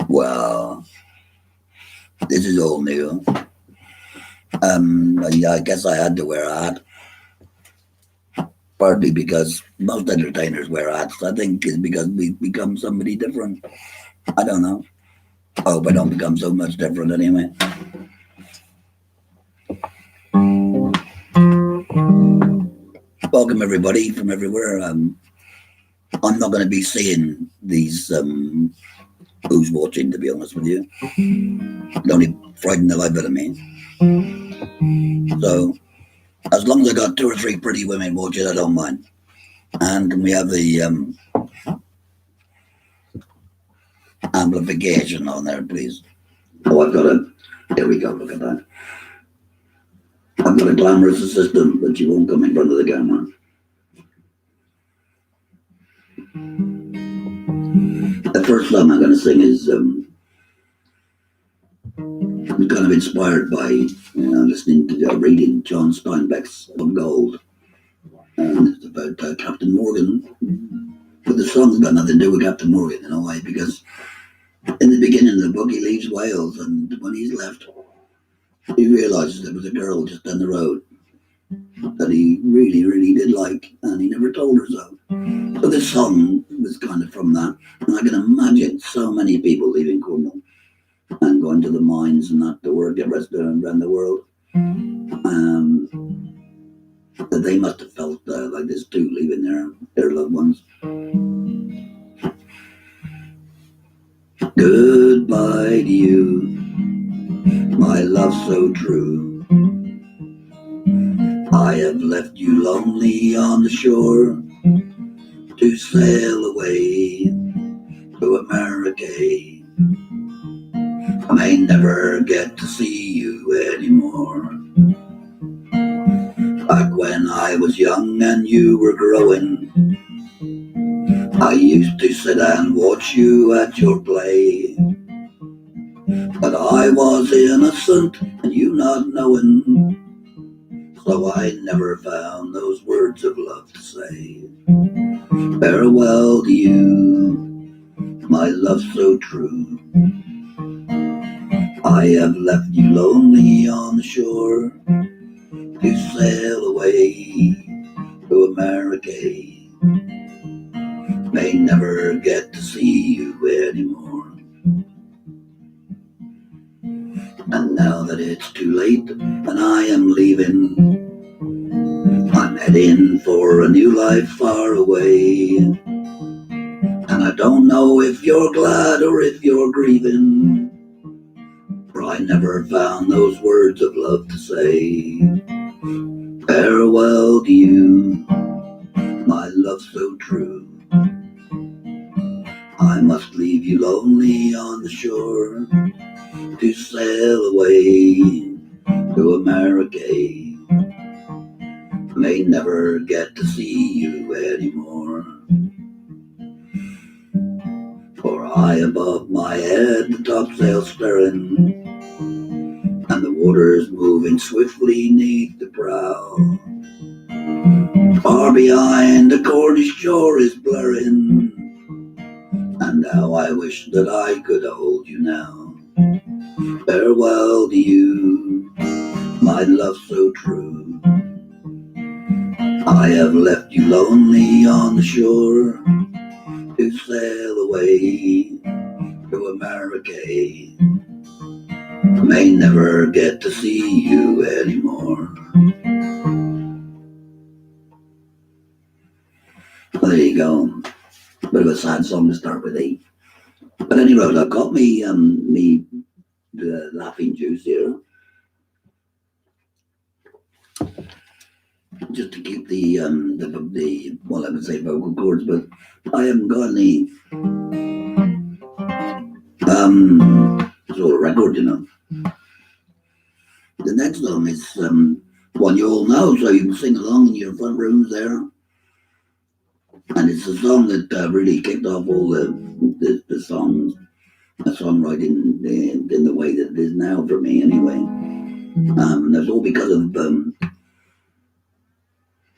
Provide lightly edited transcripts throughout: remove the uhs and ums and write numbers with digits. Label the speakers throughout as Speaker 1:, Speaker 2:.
Speaker 1: Well, this is all new. I guess I had to wear a hat, partly because most entertainers wear hats. I think it's because we've become somebody different. I don't know. I hope I don't become so much different anyway. Welcome everybody from everywhere. I'm not going to be seeing these who's watching, to be honest with you. It only frightened the life out of me. So as long as I got 2 or 3 pretty women watching, I don't mind. And can we have the amplification on there, please? Oh, I've got it. There we go. Look at that. I've got a glamorous assistant, but she won't come in front of the camera. The first song I'm going to sing is kind of inspired by listening to reading John Steinbeck's Of Gold, and it's about Captain Morgan. But the song's got nothing to do with Captain Morgan in a way, because in the beginning of the book he leaves Wales, and when he's left, he realises there was a girl just down the road that he really, really did like, and he never told her so. So this song was kind of from that, and I can imagine so many people leaving Cornwall and going to the mines and that to work at restaurants around the world. That they must have felt like this too, leaving their loved ones. Goodbye to you, my love so true. I have left you lonely on the shore to sail away to America. I may never get to see you anymore. Back when I was young and you were growing, I used to sit and watch you at your play. But I was innocent and you not knowing, so I never found those words of love to say. Farewell to you, my love so true. I have left you lonely on the shore to sail away to America. May never get to see you anymore. And now that it's too late and I am leaving, I'm heading for a new life far away. And I don't know if you're glad or if you're grieving, for I never found those words of love to say. Farewell to you, my love so true. I must leave you lonely on the shore to sail away to America. May never get to see you anymore. For high above my head the topsail's stirring, and the water's moving swiftly 'neath the prow. Far behind the Cornish shore is blurring, and how I wish that I could hold you now. Farewell to you, my love so true. I have left you lonely on the shore to sail away to America. May never get to see you anymore. Well, there you go. Bit of a sad song to start with, eh? But anyway, I've got me laughing juice here, just to keep the well, I would say vocal cords, but I haven't got any sort of record, you know. The next song is one you all know, so you can sing along in your front rooms there. And it's a song that really kicked off all the songs, songwriting in the way that it is now for me, anyway. And that's all because of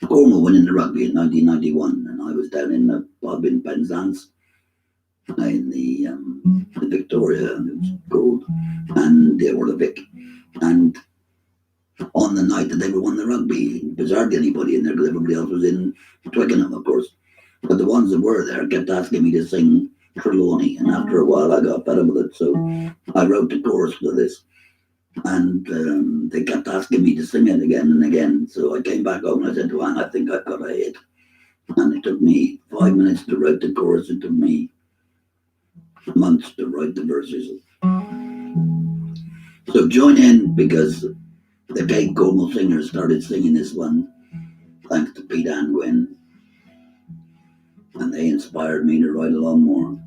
Speaker 1: Cornwall winning the rugby in 1991, and I was down in a pub in Penzance in the Victoria, it was called, and or the Vic, and on the night that they were won the rugby, there was hardly anybody in there because everybody else was in Twickenham, of course. But the ones that were there kept asking me to sing Trelawney, and after a while I got fed up with it, so I wrote the chorus for this. And they kept asking me to sing it again and again. So I came back home and I said to Anne, I think I've got a hit. And it took me 5 minutes to write the chorus. It took me months to write the verses. So join in, because the Cape Cornwall Singers started singing this one, thanks to Pete and Gwyn. And they inspired me to write a lot more.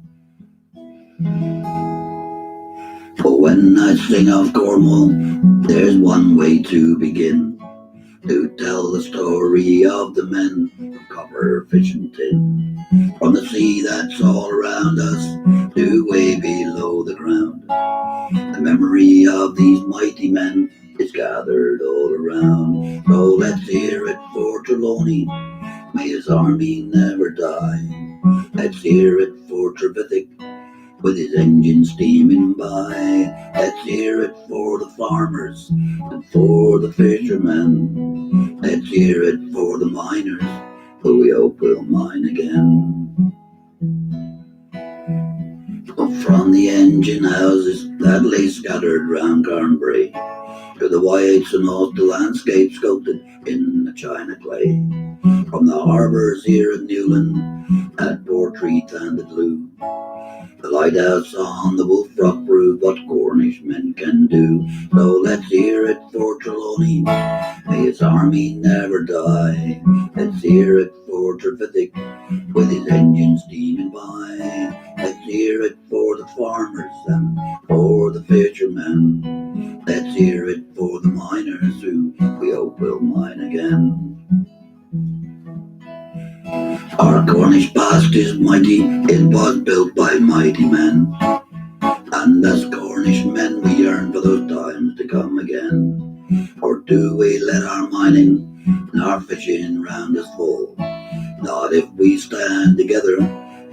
Speaker 1: But when I sing of Cornwall, there's one way to begin, to tell the story of the men who copper, fish and tin, from the sea that's all around us to way below the ground. The memory of these mighty men is gathered all around. So let's hear it for Trelawney, may his army never die. Let's hear it for Trevithick, with his engine steaming by. Let's hear it for the farmers and for the fishermen. Let's hear it for the miners, who we hope will mine again. Up from the engine houses that lay scattered round Carnbury, to the whites and all the landscape sculpted in the china clay, from the harbours here at Newland, at Portreath and at Loo, the lighthouse on the Wolf Rock proved what Cornish men can do. So let's hear it for Trelawney, may his army never die. Let's hear it for Trevithick, with his engine steaming by. Let's hear it for the farmers and for the fishermen. Let's hear it for the miners, who we hope will mine again. Our Cornish past is mighty, it was built by mighty men, and as Cornish men we yearn for those times to come again. Or do we let our mining and our fishing round us fall? Not if we stand together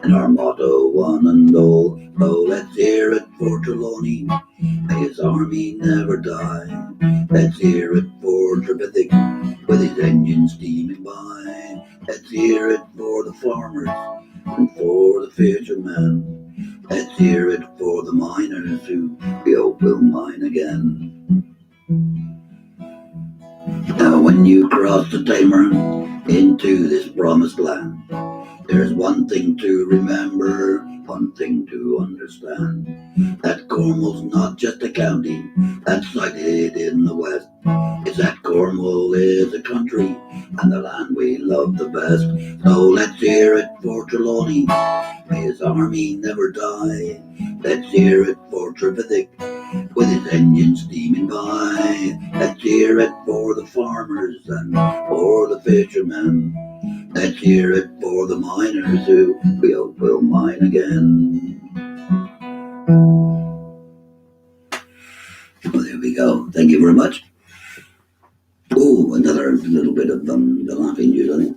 Speaker 1: in our motto one and all. So let's hear it for Trelawney, may his army never die. Let's hear it for Trevithick, with his engine steaming by. Let's hear it for the farmers and for the fishermen. Let's hear it for the miners, who we hope will mine again. Now when you cross the Tamar into this promised land, there's one thing to remember, one thing to understand, that Cornwall's not just a county that's sited in the west. It's that Cornwall is a country and the land we love the best. So let's hear it for Trelawney, may his army never die. Let's hear it for Trevithick, with his engine steaming by. Let's hear it for the farmers and for the fishermen. Let's hear it for the miners, who we hope will mine again. Well, there we go. Thank you very much. Oh, another little bit of the laughing juice, I think.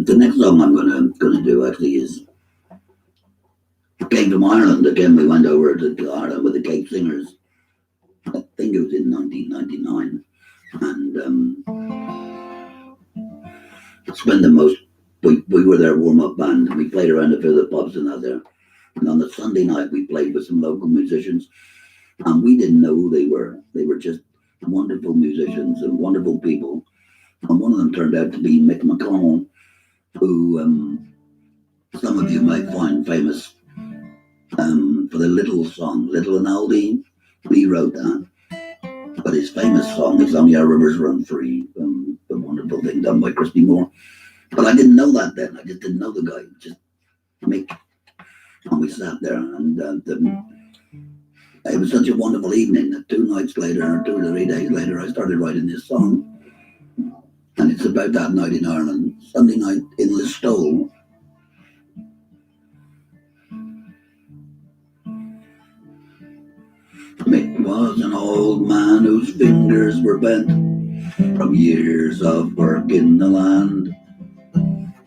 Speaker 1: The next song I'm gonna do actually is came from Ireland again. We went over to Ireland with the Cape Singers. I think it was in 1999, and spent the most. We were their warm-up band, and we played around a few of the pubs and that there. And on the Sunday night, we played with some local musicians, and we didn't know who they were. They were just wonderful musicians and wonderful people. And one of them turned out to be Mick McConnell, who some of you might find famous for the Little song, Little and Oldie. He wrote that. But his famous song is Only Our Rivers Run Free, the wonderful thing done by Christy Moore. But I didn't know that then. I just didn't know the guy, just Mick. And we sat there, and It was such a wonderful evening that 2 nights later, or 2 or 3 days later, I started writing this song. And it's about that night in Ireland, Sunday night in Listowel. Mick was an old man whose fingers were bent from years of work in the land.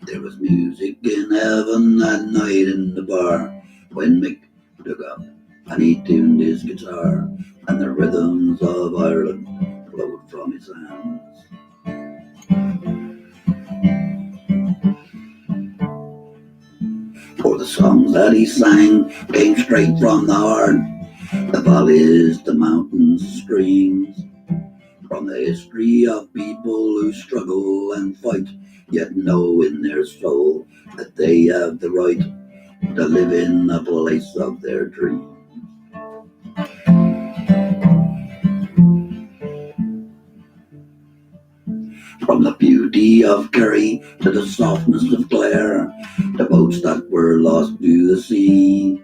Speaker 1: There was music in heaven that night in the bar when Mick took up and he tuned his guitar, and the rhythms of Ireland flowed from his hands. For the songs that he sang came straight from the heart, the valleys, the mountains, the streams, from the history of people who struggle and fight, yet know in their soul that they have the right to live in the place of their dreams. From the beauty of Kerry to the softness of Clare, the boats that were lost to the sea,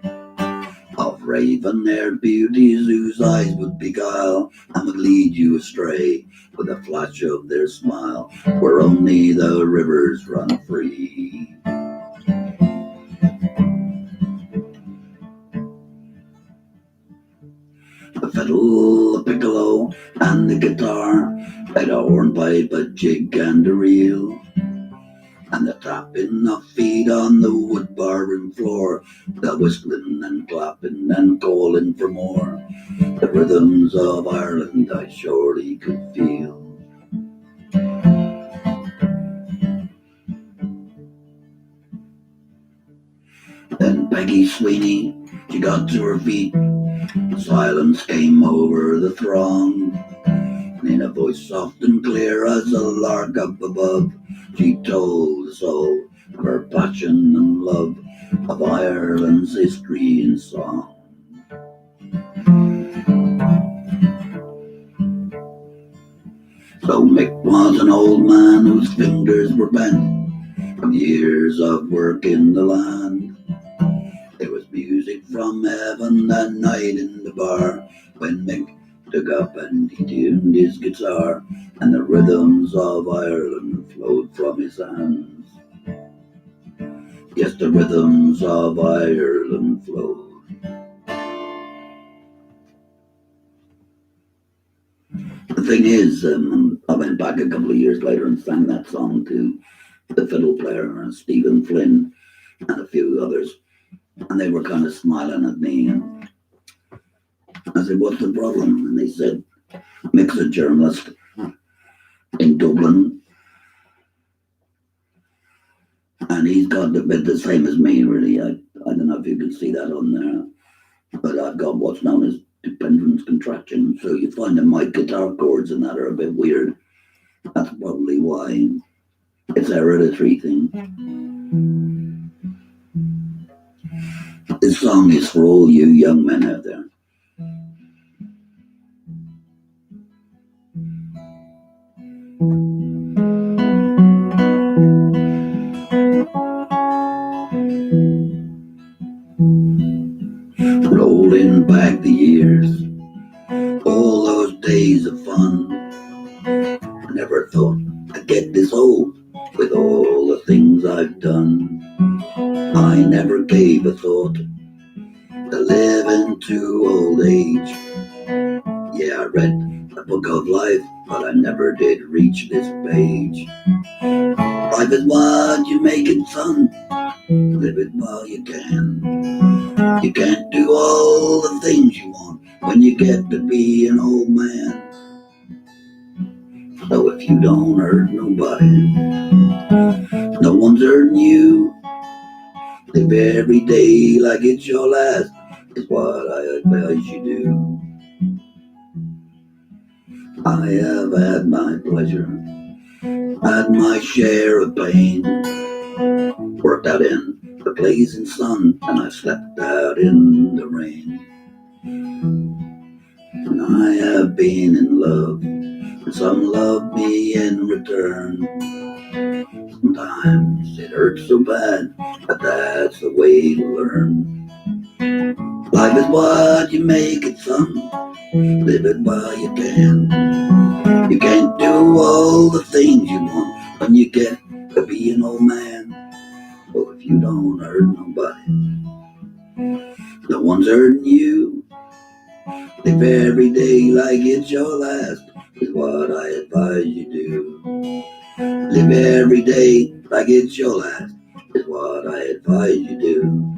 Speaker 1: of raven-haired beauties whose eyes would beguile and would lead you astray with a flash of their smile, where only the rivers run free. The fiddle, the piccolo, and the guitar, played a hornpipe, a jig, and a reel, and the tapping of feet on the wood barroom floor, the whistling and clapping and calling for more, the rhythms of Ireland I surely could feel. Then Peggy Sweeney, she got to her feet, silence came over the throng, and in a voice soft and clear as a lark up above, she told us all of her passion and love, of Ireland's history and song. So Mick was an old man whose fingers were bent from years of work in the land. There was music from heaven that night in the bar when Mick took up and he tuned his guitar, and the rhythms of Ireland flowed from his hands. Yes, the rhythms of Ireland flowed. The thing is, I went back a couple of years later and sang that song to the fiddle player, Stephen Flynn, and a few others, and they were kind of smiling at me. And I said, "What's the problem?" And they said, "Mick's a journalist in Dublin, and he's got a bit the same as me, really. I don't know if you can see that on there, but I've got what's known as dependence contraction. So you find that my guitar chords and that are a bit weird. That's probably why. It's a hereditary thing." This song is for all you young men out there. Rolling back the years, all those days of fun, I never thought I'd get this old with all the things I've done. I never gave a thought to live into old age. Yeah, I read a book of life, but I never did reach this page. Life is what you make it, son. Live it while you can. You can't do all the things you want when you get to be an old man. So if you don't hurt nobody, no one's hurting you. Live every day like it's your last, is what I advise you do. I have had my pleasure, had my share of pain, worked out in the blazing sun, and I slept out in the rain. And I have been in love, and some love me in return. Sometimes it hurts so bad, but that's the way to learn. Life is what you make it, son. Live it while you can. You can't do all the things you want when you get to be an old man. Well, if you don't hurt nobody, no one's hurting you. Live every day like it's your last, is what I advise you do. Live every day like it's your last, is what I advise you do.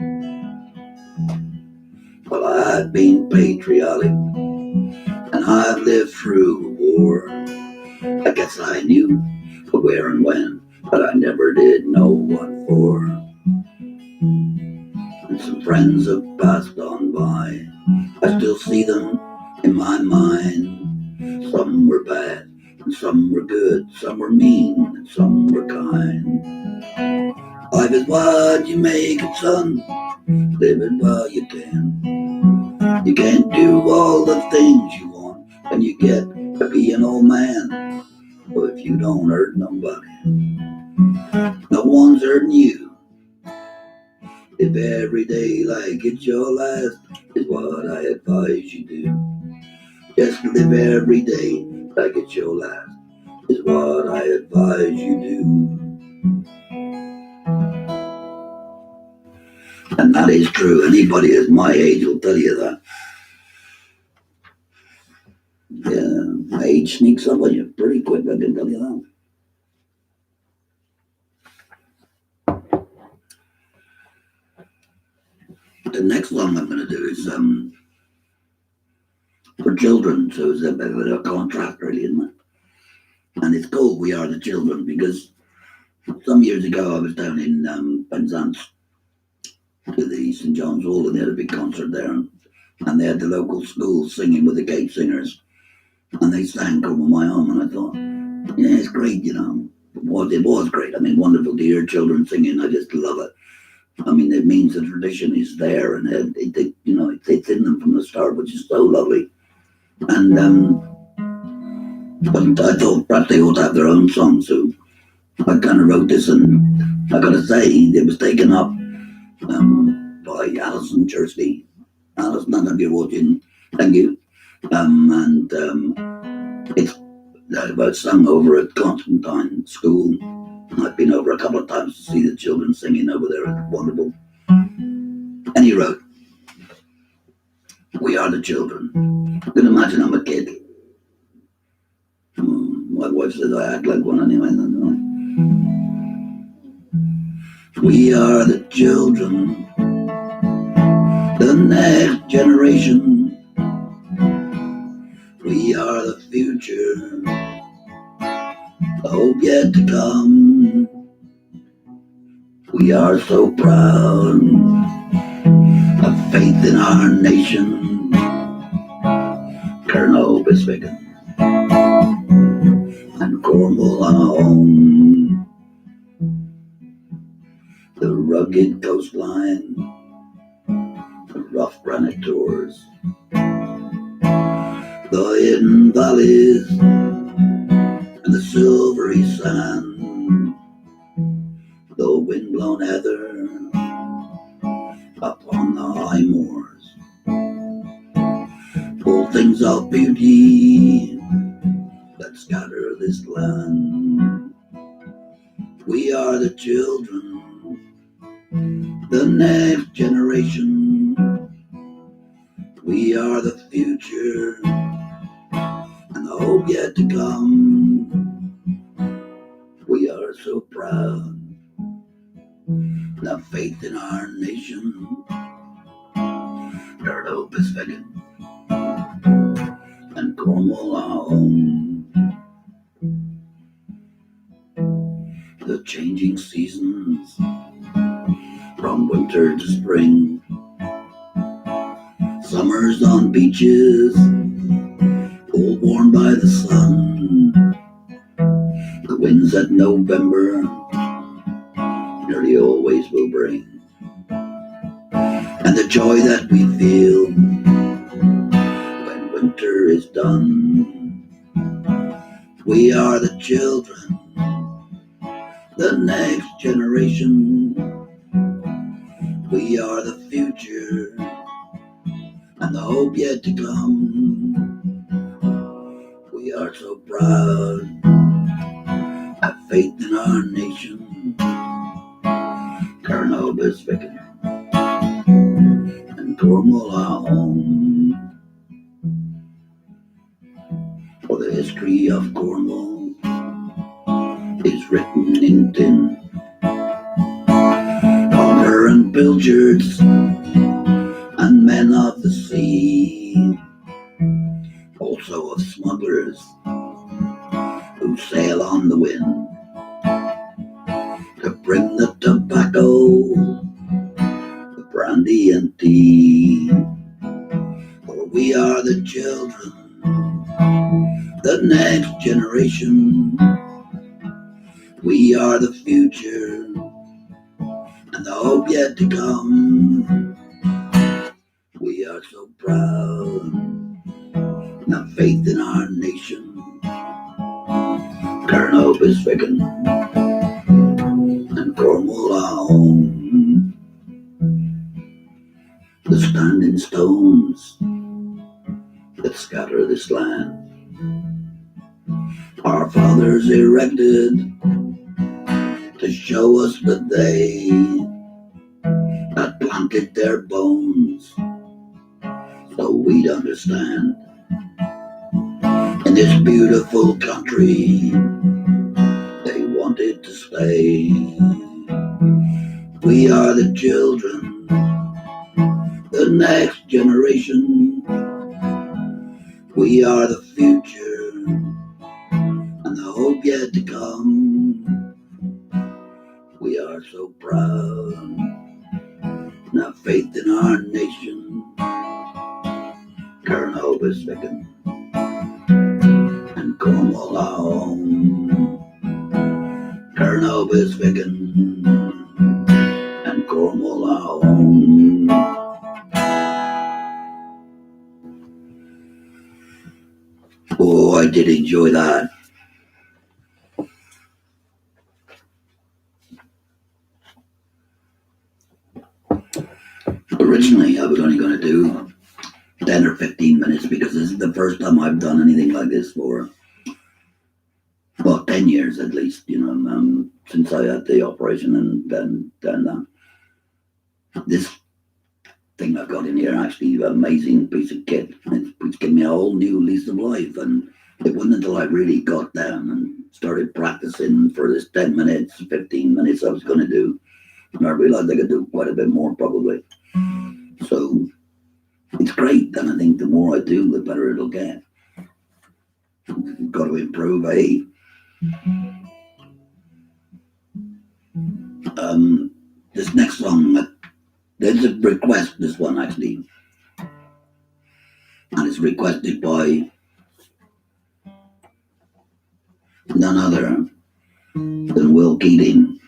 Speaker 1: Well, I've been patriotic, and I've lived through a war. I guess I knew where and when, but I never did know what for. And some friends have passed on by. I still see them in my mind. Some were bad, and some were good. Some were mean, and some were kind. Life is what you make it, son. Live it while you can. You can't do all the things you want when you get to be an old man. But if you don't hurt nobody, no one's hurting you. Live every day like it's your last, is what I advise you do. Just live every day like it's your last, is what I advise you do. And that is true. Anybody at my age will tell you that. Yeah, age sneaks up on you pretty quick, I can tell you that. The next one I'm going to do is for children, so it's a bit of a contrast, really, isn't it? And it's called We Are the Children because some years ago I was down in Penzance to the St John's Hall, and they had a big concert there, and they had the local schools singing with the gate singers, and they sang Come On My Home, and I thought, yeah, it's great, you know. It was great. I mean, wonderful to hear children singing. I just love it. I mean, it means the tradition is there, and it's in them from the start, which is so lovely. And but I thought perhaps they ought to have their own song, so I kind of wrote this, and I got to say, it was taken up by Alison Chersky. Alison, I don't know if you're watching. Thank you. It's about sung over at Constantine School. I've been over a couple of times to see the children singing over there. It's wonderful. And he wrote, We are the children. You can imagine I'm a kid. My wife says I act like one anyway. We are the children, the next generation. We are the future, the hope yet to come. We are so proud of faith in our nation. Colonel Biswicken and Cornwall on home. The rugged coastline, the rough granite tors, the hidden valleys, and the silvery sand, the wind-blown heather upon the high moors, all things of beauty that scatter this land. We are the children, the next generation. We are the future and the hope yet to come. We are so proud of faith in our nation. Colonel Biswicken and Cornwall our home. The changing seasons from winter to spring, summers on beaches, all warmed by the sun. The winds that November nearly always will bring, and the joy that we feel when winter is done. We are the children, the next generation. We are the future and the hope yet to come. We are so proud, have faith in our nation. Carnobus, Vicken, and Cornwall our home. For the history of Cornwall is written in tin. Palmer and pilchards and men of the sea, also of smugglers who sail on the wind to bring the tobacco, the brandy and tea. For we are the children, the next generation. We are the future and the hope yet to come. We are so proud, have faith in our nation. Carnobus, Vicken, and Cornwall our home. The standing stones that scatter this land, our fathers erected to show us the day that planted their bones, so we'd understand. In this beautiful country, they wanted to stay. We are the children, the next generation. We are the future and the hope yet to come. We are so proud and have faith in our nation. Carnobus, Vicken, and Cornwall our home. Carnobus, Vicken, and Cornwall our home. Oh, I did enjoy that. Originally, I was only going to do 10 or 15 minutes because this is the first time I've done anything like this for, well, 10 years at least, since I had the operation. And then this thing I've got in here, actually, an amazing piece of kit. It's given me a whole new lease of life. And it wasn't until I really got down and started practicing for this 10 minutes, 15 minutes I was going to do, and I realized I could do quite a bit more probably. So it's great, and I think the more I do, the better it'll get. Got to improve, eh? This next song, there's a request, this one actually, and it's requested by none other than Will Keating.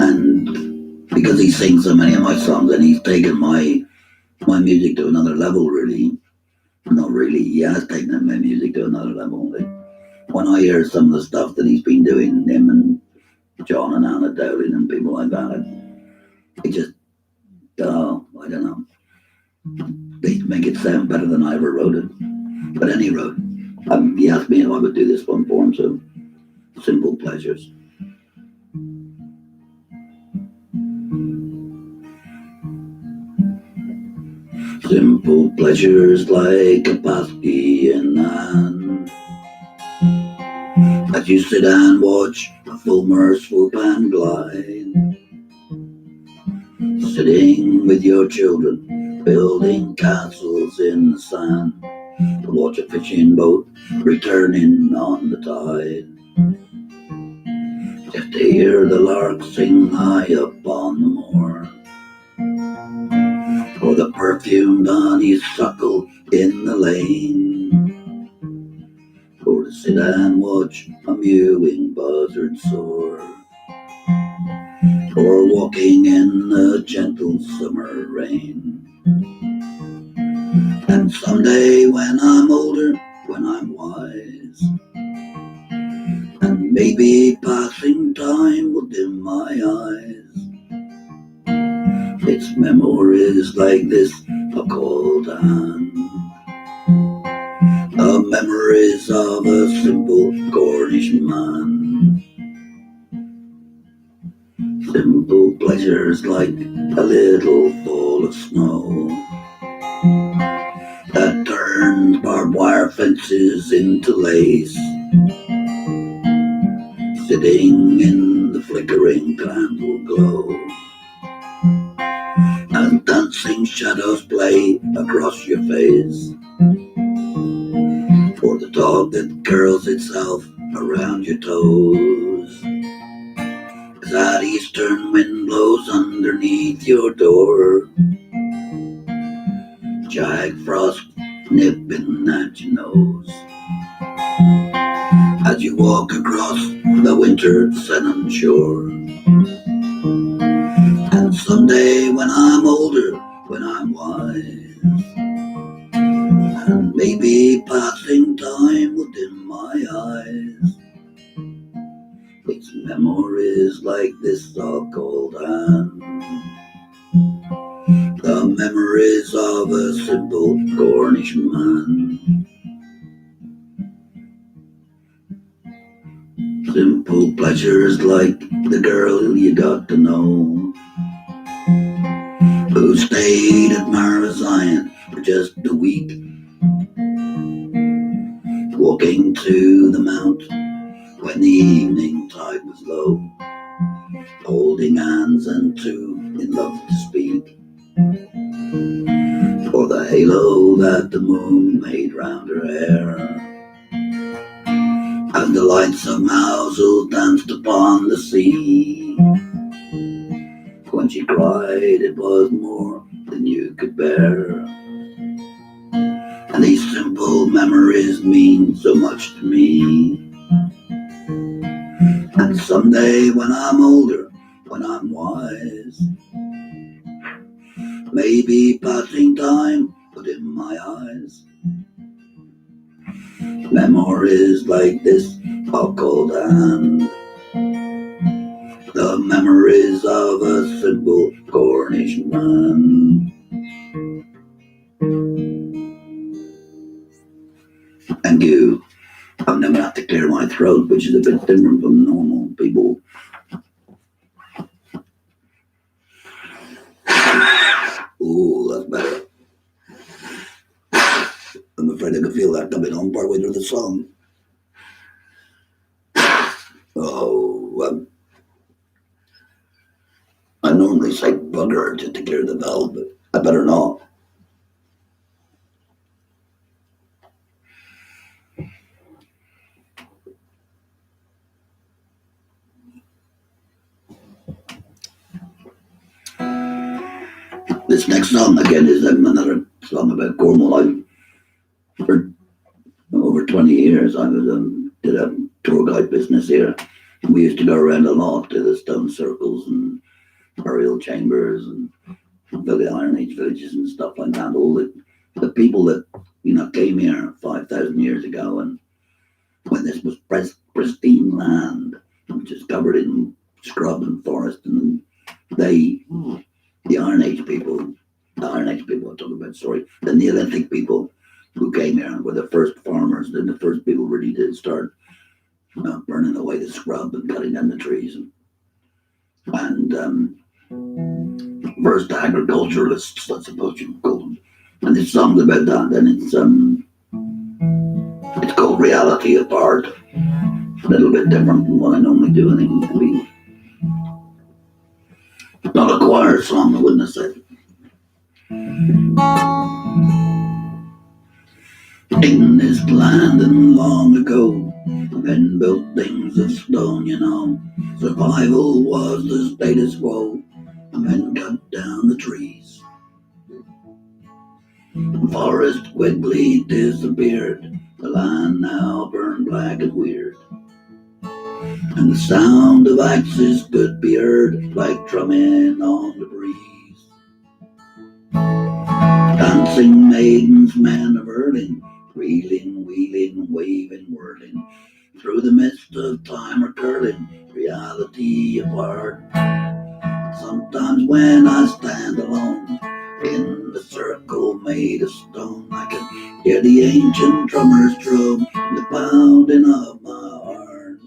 Speaker 1: And because he sings so many of my songs, and he's taken my music to another level, really. Not really, he has taken my music to another level. When I hear some of the stuff that he's been doing, him and John and Anna Dowling and people like that, it just, I don't know. They make it sound better than I ever wrote it. But any road, he asked me if I would do this one for him, so Simple Pleasures. Simple pleasures like a pasty in hand, as you sit and watch a full merciful pan glide, sitting with your children, building castles in the sand, to watch a fishing boat returning on the tide, just to hear the lark sing high upon the moor, or the perfumed honeysuckle in the lane, or to sit and watch a mewing buzzard soar, or walking in the gentle summer rain. And someday when I'm older, when I'm wise, and maybe passing time will dim my eyes, Its memories like this are cold and the memories of a simple Cornish man. Simple pleasures like a little fall of snow that turns barbed wire fences into lace. Sitting in the flickering candle glow and dancing shadows play across your face. For the dog that curls itself around your toes as that eastern wind blows underneath your door. Jack Frost nipping at your nose as you walk across the winter Sennan shore. And someday when I'm older, when I'm wise, and maybe passing time within my eyes, it's memories like this are called and the memories of a simple Cornish man. Simple pleasures like the girl you got to know, who stayed at Marazion for just a week, walking to the mount when the evening tide was low, holding hands and too in love to speak. For the halo that the moon made round her hair, and the lights of Mousel danced upon the sea. When she cried, it was more than you could bear. And these simple memories mean so much to me. And someday when I'm older, when I'm wise, maybe passing time within my eyes, memories like this are called and the memories of a simple Cornish man. Thank you. I've never had to clear my throat, which is a bit different from normal people. Ooh, that's better. I'm afraid I could feel that coming on partway through the song. Oh, I normally say bugger just to clear the valve, but I better not. This next song again is another song about Cornwall. For over 20 years, I did a tour guide business here. We used to go around a lot to the stone circles and burial chambers and the Iron Age villages and stuff like that. All the people that came here 5,000 years ago, and when this was pristine land, which is covered in scrub and forest, and the Iron Age people, I'm talking about, sorry, the Neolithic people who came here were the first farmers. Then the first people really did start burning away the scrub and cutting down the trees, and first agriculturalists, I suppose you could call them. And this song's about that, and it's called Reality Apart. A little bit different from what I normally do. I think it be not a choir song, I wouldn't have said. In this land and long ago, men built things of stone, Survival was the status quo. Men cut down the trees. The forest quickly disappeared. The land now burned black and weird. And the sound of axes could be heard like drumming on the breeze. Dancing maidens, men of hurling, reeling, wheeling, waving, whirling, through the mist of time are curling, reality apart. Sometimes when I stand alone in the circle made of stone, I can hear the ancient drummers drum, the pounding of my heart.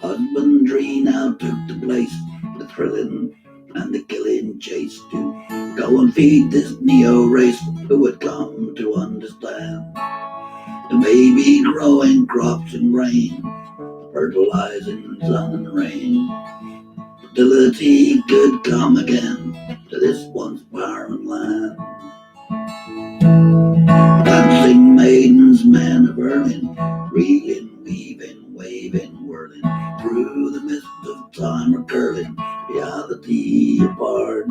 Speaker 1: Husbandry now took the place, the thrilling and the killing chase to go and feed this neo race who had come to understand the baby growing crops and grain, fertilizing sun and rain. Fertility could come again to this once barren land. Dancing maidens, men of Berlin, reeling, weaving, waving, whirling, through the mist of time are curling, reality apart.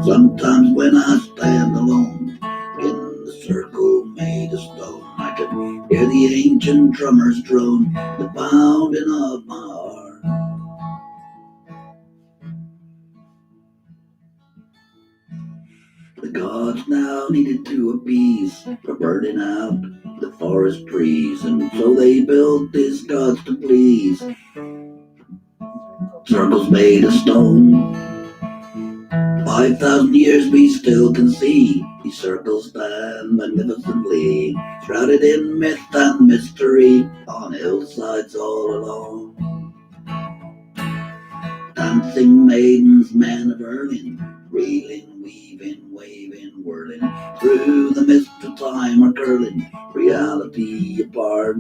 Speaker 1: Sometimes when I stand alone in the circle made of stone, I can hear the ancient drummers drone, the pounding of my heart. The gods now needed to appease for burning out the forest trees, and so they built these gods to please. Circles made of stone. 5,000 years we still can see these circles stand magnificently, shrouded in myth and mystery on hillsides all along. Dancing maidens, men of Berlin, reeling, weaving, waving, whirling, through the mist of time are curling, reality apart.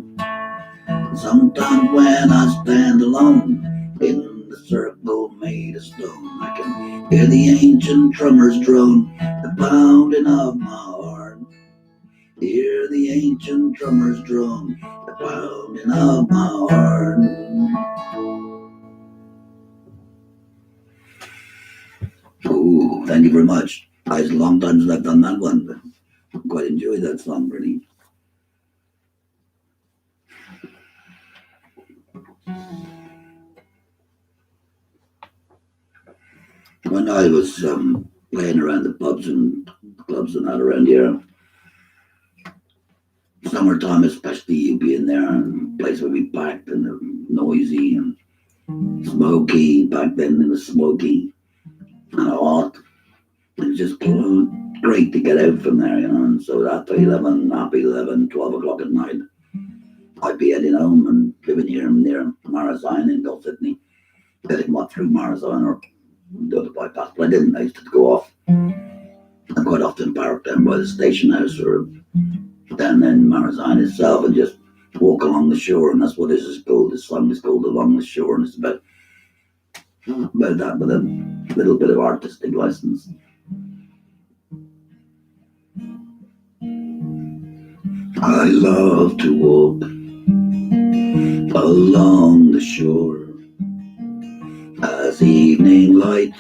Speaker 1: Sometimes when I stand alone in the circle made of stone, I can hear the ancient drummers drone, the pounding of my heart. Hear the ancient drummers drone, the pounding of my heart. Oh, thank you very much. It's a long time since I've done that one, but I quite enjoyed that song, really. When I was playing around the pubs and clubs and that around here, summertime especially, you'd be in there and the place would be packed and noisy and smoky. Back then it was smoky and hot. It was just great to get out from there, and so after 11, half 11, 12 o'clock at night, I'd be heading home and living here near Marathon in Gulf Sydney, getting what through Marathon or the other bypass, but I didn't. I used to go off. I quite often parked down by the station house or down in Marathon itself and just walk along the shore, and that's what this is called. This song is called Along the Shore, and it's about that with a little bit of artistic license. I love to walk along the shore as evening light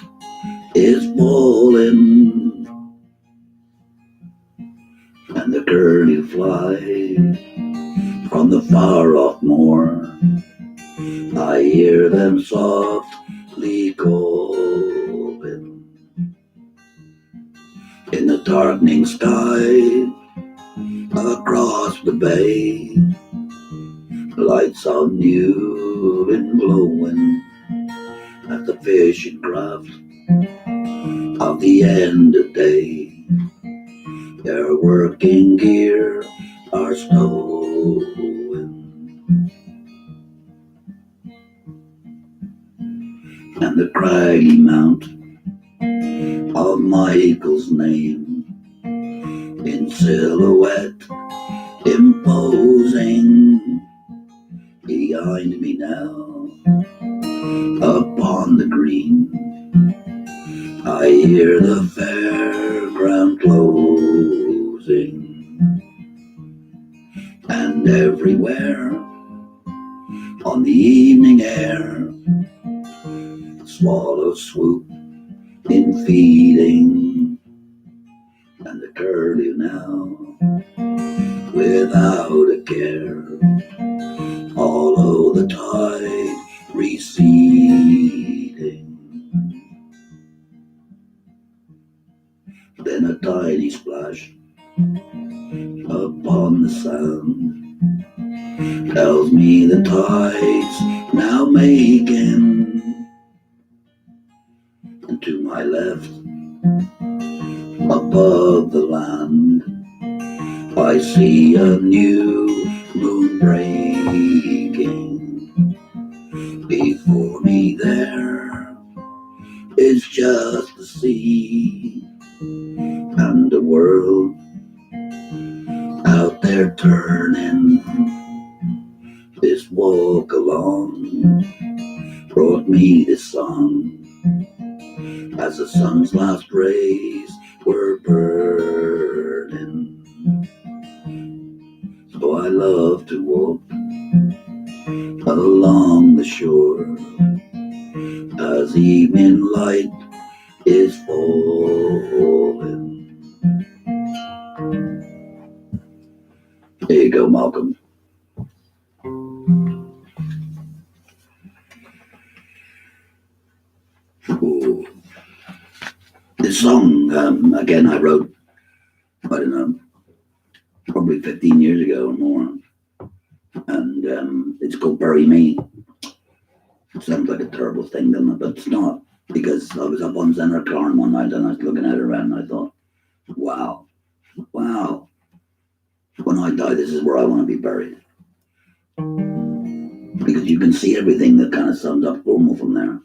Speaker 1: is falling and the curlew fly from the far off moor. I hear them softly calling in the darkening sky across the bay. Lights are new and glowing at the fishing craft of the end of day. Their working gear are stowing, and the craggy mount of Michael's name in silhouette imposing behind me now upon the green. I hear the fairground closing, and everywhere on the evening air swallows swoop in feeding, and the curlew now without a care follow the tide receding. Then a tiny splash upon the sand tells me the tide's now making. And to my left, above the land, I see a new moon breaking. Before me there is just the sea and the world out there turning. This walk along brought me this song as the sun's last rays were burning. So I love to walk along the shore as evening light is falling. There you go, Malcolm. Ooh. This song, again, I wrote, I don't know, probably 15 years ago or more. And it's called Bury Me. It sounds like a terrible thing, doesn't it? But it's not. Because I was up on Center Carn one night and I was looking at it around and I thought, wow. When I die, this is where I want to be buried. Because you can see everything that kind of sums up Cornwall from there.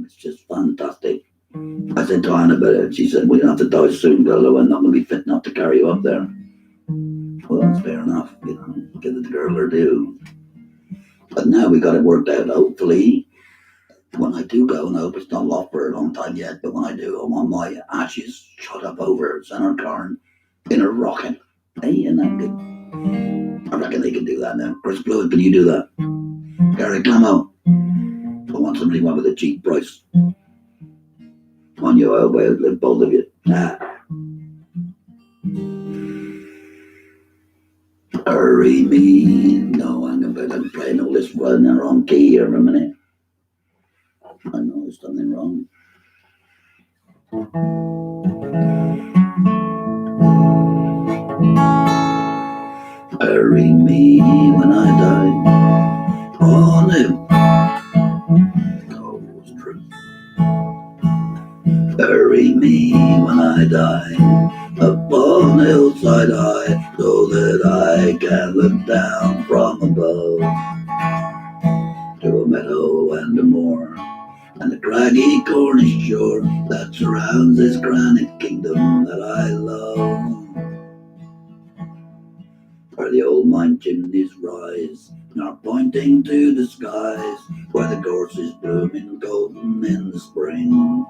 Speaker 1: It's just fantastic. I said to Anne about it. She said, "We don't have to die soon, girl. I'm not going to be fit enough to carry you up there." Well, that's fair enough. You know, give it the girl her due. But now we got it worked out. Hopefully, when I do go, and I hope it's not lost for a long time yet, but when I do, I want my ashes shot up over Center Carn in a rocket. Hey, and that good. I reckon they can do that now. Chris Blewett, can you do that? Gary Clammo, I want somebody with a cheap price. On your own way, live both of you. Hurry me. No, I'm playing all this in the wrong key here for a minute. I know there's something wrong. Bury me when I die. On him. Oh, it's true. Bury me when I die. Upon the hillside high, so that I can look down from above to a meadow and a moor, and the craggy Cornish shore that surrounds this granite kingdom that I love. Where the old mine chimneys rise, are pointing to the skies, where the gorse is blooming golden in the spring.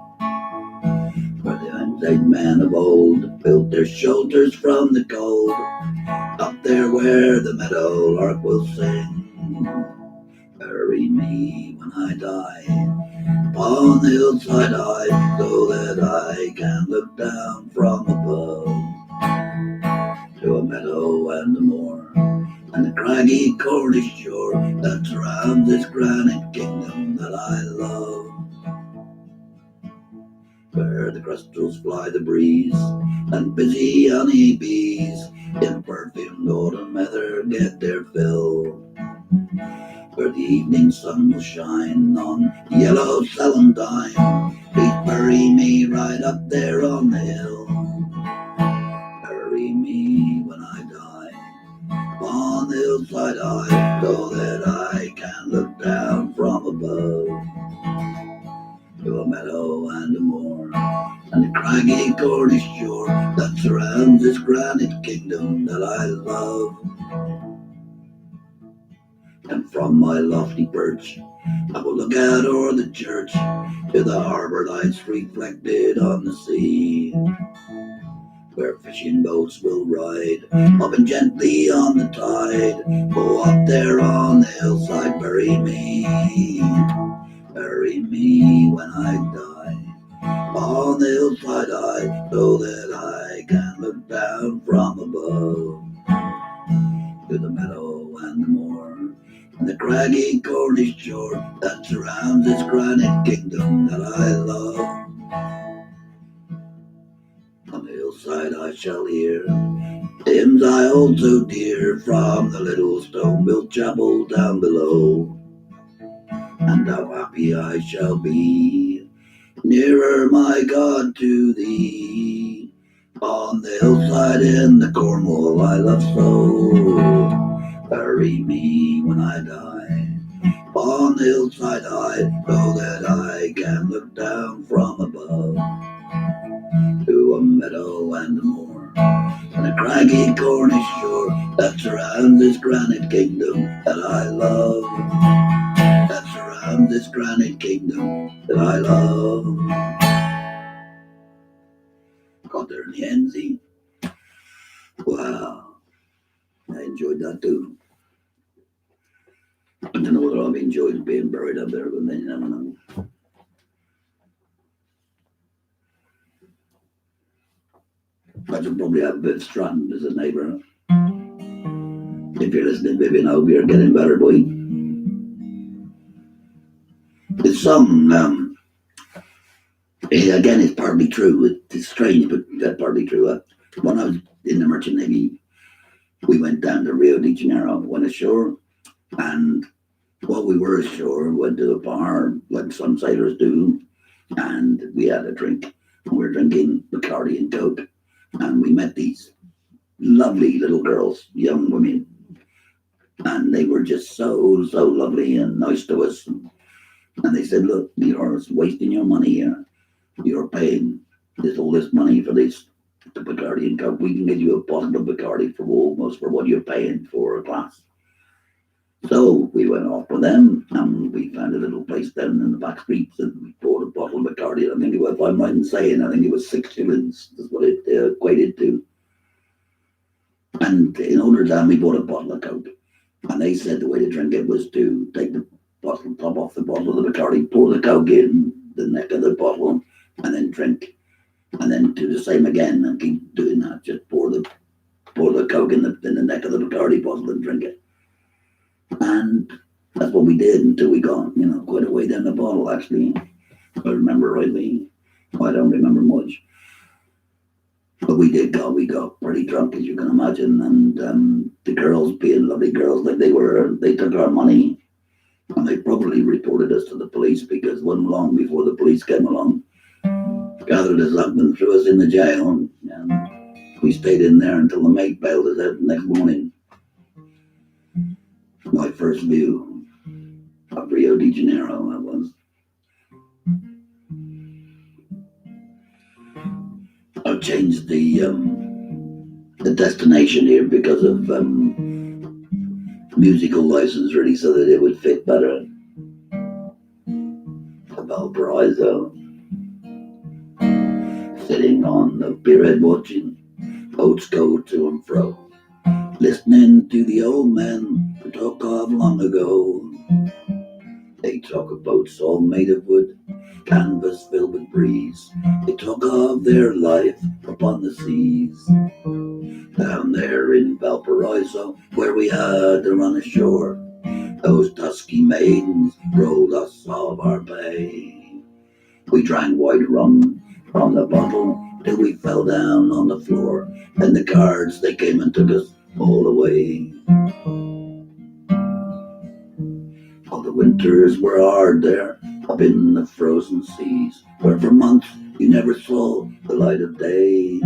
Speaker 1: Where the unsaid men of old built their shelters from the cold, up there where the meadow lark will sing. Bury me when I die, upon the hillside high, so that I can look down from above to a meadow and a moor, and the craggy Cornish shore that surrounds this granite kingdom that I love. Where the crystals fly the breeze, and busy honey bees in perfumed autumn heather get their fill. Where the evening sun will shine on yellow celandine, please bury me right up there on the hill. Bury me when I die, on the hillside high, so that I can look down from above to a meadow and a moor, and the craggy Cornish shore that surrounds this granite kingdom that I love. And from my lofty perch, I will look out o'er the church to the harbour lights reflected on the sea, where fishing boats will ride up and gently on the tide. Oh, up there on the hillside, bury me when I die, on the hillside high, so that I can look down from above to the meadow and the moor, and the craggy Cornish shore that surrounds this granite kingdom that I love. On the hillside I shall hear hymns I hold so dear from the little stone-built chapel down below, and how happy I shall be. Nearer, my God, to thee. On the hillside in the Cornwall I love so. Bury me when I die. On the hillside high, so that I can look down from above to a meadow and a moor, and a craggy Cornish shore that surrounds this granite kingdom that I love. That surrounds this granite kingdom that I love. Got there in the end, see? Wow, I enjoyed that too. I don't know whether I've enjoyed being buried up there, but then you never know. I should probably have a bit of Stratton as a neighbour. If you're listening, Vivian, I hope you're getting better, boy. There's some, again, it's partly true. It's strange, but that's partly true. When I was in the Merchant Navy, we went down to Rio de Janeiro, went ashore, and while we were ashore, went to a bar like some sailors do, and we had a drink. We were drinking Bacardi and Coke, and we met these lovely little girls, young women, and they were just so lovely and nice to us. And they said, "Look, you're wasting your money here. You're paying all this money for this the Bacardi and Coke. We can get you a bottle of Bacardi for almost for what you're paying for a glass." So we went off with them, and we found a little place down in the back streets, and we bought a bottle of Bacardi. I think it was, if I'm right in saying, I think it was 6 shillings. That's what it equated to. And in order to that, we bought a bottle of Coke. And they said the way to drink it was to take the bottle top off the bottle of the Bacardi, pour the Coke in the neck of the bottle, and then drink. And then do the same again and keep doing that. Just pour the Coke in the neck of the Bacardi bottle and drink it. And that's what we did until we got, quite a way down the bottle, actually. If I remember rightly. I don't remember much. But we got pretty drunk, as you can imagine. And the girls, being lovely girls like they were, they took our money. And they probably reported us to the police, because wasn't long before the police came along, gathered us up and threw us in the jail. And we stayed in there until the mate bailed us out the next morning. My first view of Rio de Janeiro, that was. I've changed the destination here because of musical license, really, so that it would fit better. Valparaiso, sitting on the pierhead watching boats go to and fro, listening to the old men talk of long ago. They talk of boats all made of wood, canvas filled with breeze. They talk of their life upon the seas. Down there in Valparaiso, where we had to run ashore, those dusky maidens rolled us of our pay. We drank white rum from the bottle till we fell down on the floor. Then the guards, they came and took us all away. All the winters were hard there, up in the frozen seas, where for months you never saw the light of day.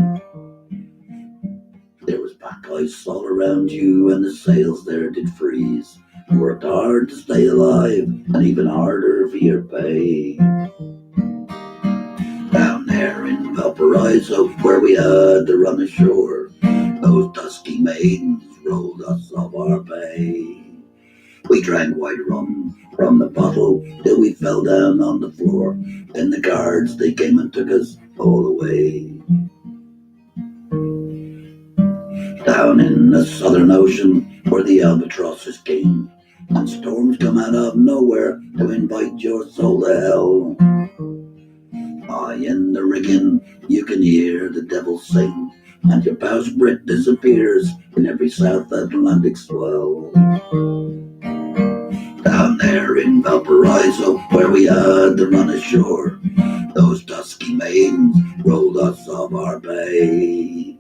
Speaker 1: There was pack ice all around you, and the sails there did freeze. You worked hard to stay alive, and even harder for your pay. Down there in Valparaiso, where we had to run ashore, those dusky maidens rolled us of our pay. We drank white rum from the bottle till we fell down on the floor. Then the guards, they came and took us all away. Down in the Southern Ocean, where the albatross is king, and storms come out of nowhere to invite your soul to hell. High in the rigging, you can hear the devil sing, and your bowsprit disappears in every South Atlantic swell. Down there in Valparaiso, where we had to run ashore, those dusky maidens rolled us of our pay.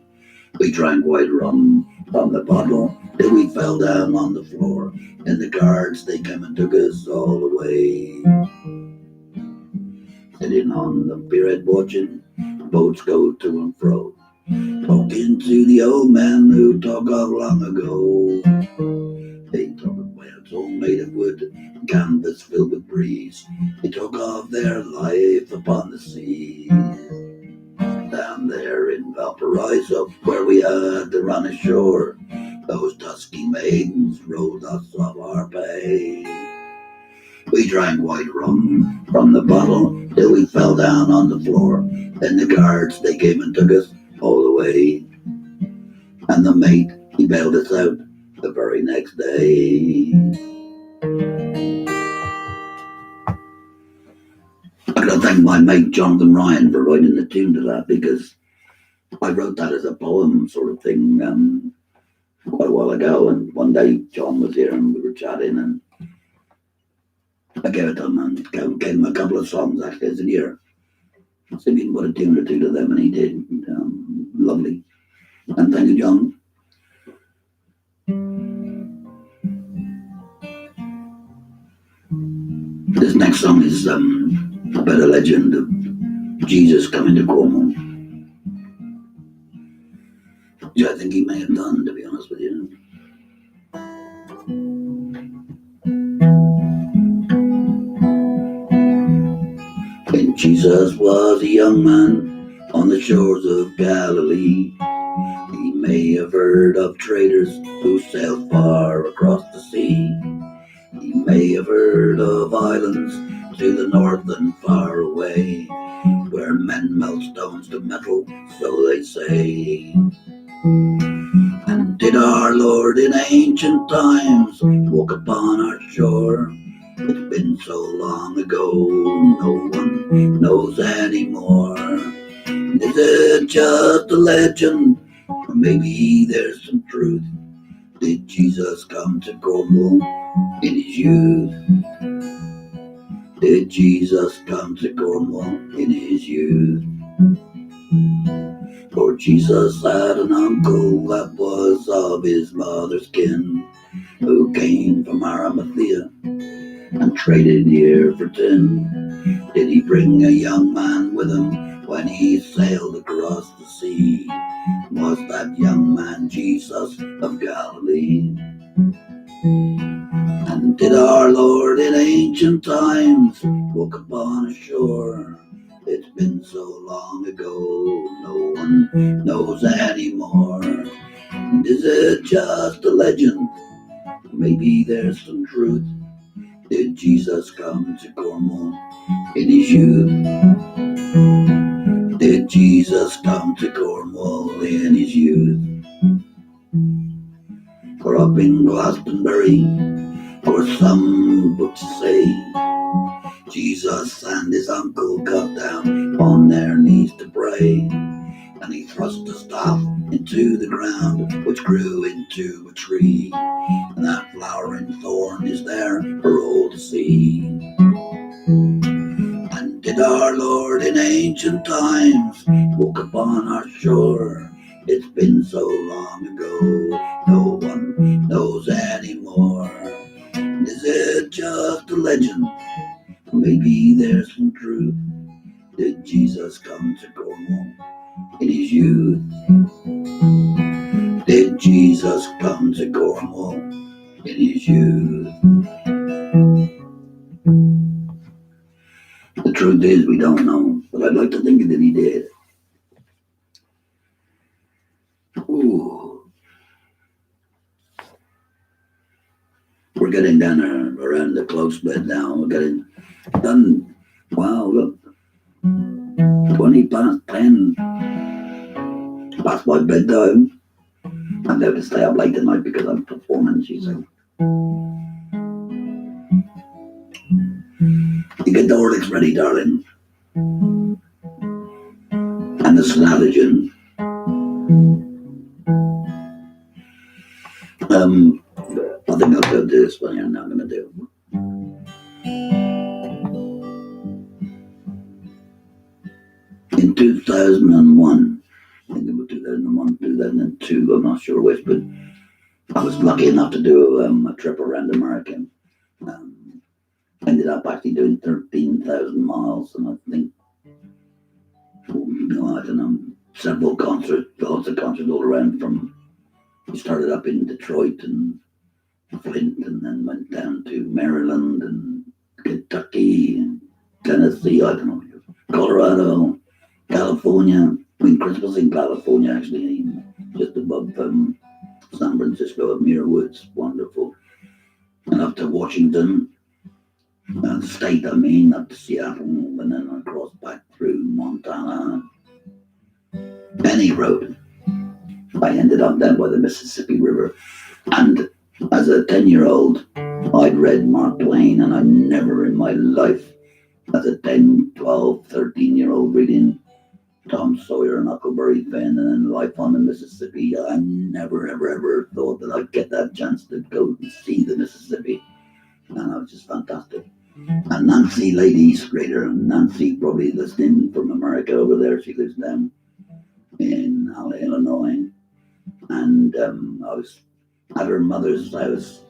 Speaker 1: We drank white rum from the bottle till we fell down on the floor. And the guards, they came and took us all away. Sitting on the pierhead watching boats go to and fro, talking to the old man who talk of long ago. They talk of boats all made of wood, canvas filled with breeze. They talk of their life upon the sea. Down there in Valparaiso, where we had to run ashore, those dusky maidens rolled us of our pay. We drank white rum from the bottle till we fell down on the floor. Then the guards, they came and took us all away. And the mate, he bailed us out the very next day. I gotta thank my mate Jonathan Ryan for writing the tune to that, because I wrote that as a poem sort of thing quite a while ago. And one day John was here and we were chatting, and I gave it to him and gave him a couple of songs actually. I said, here, see if you can put a tune or two to them, and he did. Lovely. And thank you, John. This next song is about a legend of Jesus coming to Cornwall, which I think he may have done, to be honest with you. When Jesus was a young man on the shores of Galilee, he may have heard of traders who sailed far across the sea. He may have heard of islands to the north and far away, where men melt stones to metal, so they say. And did our Lord in ancient times walk upon our shore? It's been so long ago, no one knows anymore. Is it just a legend, or maybe there's some truth? Did Jesus come to Cornwall in his youth? Did Jesus come to Cornwall in his youth? For Jesus had an uncle that was of his mother's kin, who came from Arimathea and traded here for tin. Did he bring a young man with him when he sailed across the sea? Was that young man Jesus of Galilee? And did our Lord in ancient times walk upon a shore? It's been so long ago, no one knows anymore. And is it just a legend? Maybe there's some truth. Did Jesus come to Cornwall in his youth? Did Jesus come to Cornwall in his youth? Or up in Glastonbury, or some books say, Jesus and his uncle got down on their knees to pray, and he thrust a staff into the ground, which grew into a tree, and that flowering thorn is there for all to see. And did our Lord in ancient times walk upon our shore? It's been so long ago, no one knows anymore. Is it just a legend? Maybe there's some truth. Did Jesus come to Cornwall in his youth? Did Jesus come to Cornwall in his youth? The truth is, we don't know, but I'd like to think that he did. Ooh. We're getting down around the close bed now. We're getting done. Wow, look. 20 past 10. Past my bedtime. I'm going to stay up late tonight because I'm performing, she said. You get the Horlicks ready, darling. And the Snallogen. I think I'll go do this one. I'm not going to do. In 2001, I think it was 2001, 2002, I'm not sure which, but I was lucky enough to do a trip around America. Um, Ended up actually doing 13,000 miles, and I think, I don't know, several concerts, lots of concerts all around. From we started up in Detroit and Flint, and then went down to Maryland and Kentucky and Tennessee. I don't know, Colorado, California. I mean, Christmas in California actually, just above San Francisco at Muir Woods, wonderful. And up to Washington, state, I mean, up to Seattle, and then across back through Montana. Any road. I ended up down by the Mississippi River. And as a 10-year-old, I'd read Mark Twain, and I never in my life, as a 10, 12, 13-year-old, reading Tom Sawyer and Huckleberry Finn and then Life on the Mississippi, I never, ever, ever thought that I'd get that chance to go and see the Mississippi. And it was just fantastic. And Nancy, ladies, greater, Nancy, probably listening from America over there. She lives down in Illinois. And I was at her mother's house,